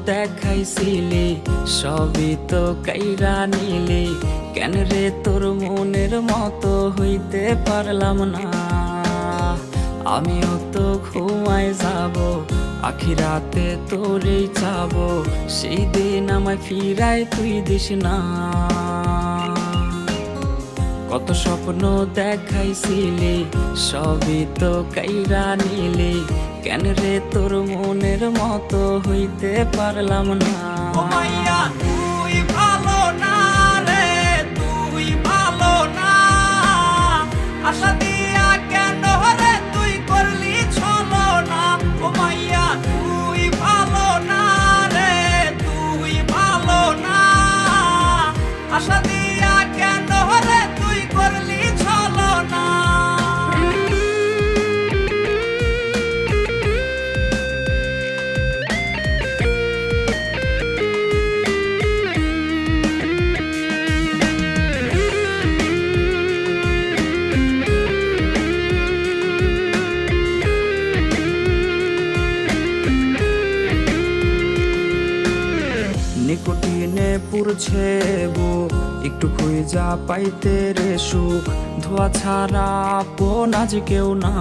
দেখাইছিলি সবই তো কাইরা নিলি, কেন রে তোর মনের মতো হইতে পারলাম না। আমিও তো ঘুমাই যাব, আখিরাতে তোরেই চাবো, সেই দিন আমায় ফিরায় তুই দিস না। কত স্বপ্ন দেখাইছিলি সবই তো কাইরা নিলি, কেন রে তোর মনের মতো হইতে পারলাম না। ও মাইয়া তুই ভালো না রে, তুই ভালো না। আশা দিয়া কেন রে তুই করলি ছলো না। ও মাইয়া তুই ভালো না রে, তুই ভালো না। আশা দিয়া কেন রে তুই করলি ছলো না। নিকোটিনে পুরছে বুক, একটু খুঁজা পাইতে রে সুখ, ধোয়া ছাড়া আপন আজ কেউ না।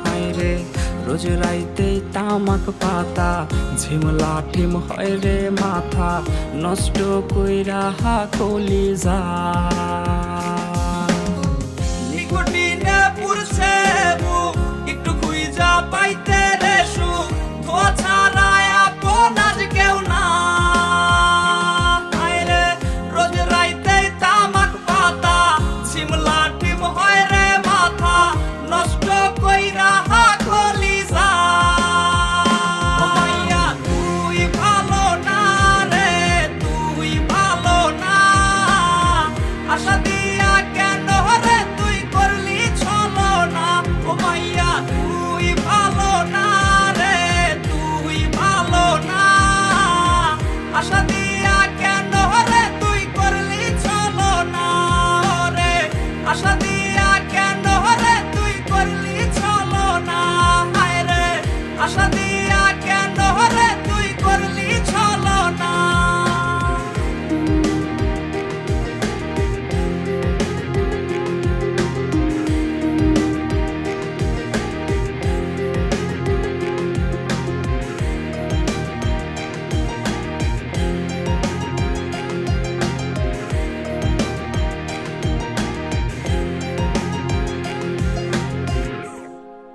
হায় রে রোজ রাইতে তামাক পাতা, ঝিমলা টিম হয় রে মাথা, নষ্ট কইরা কলিজা।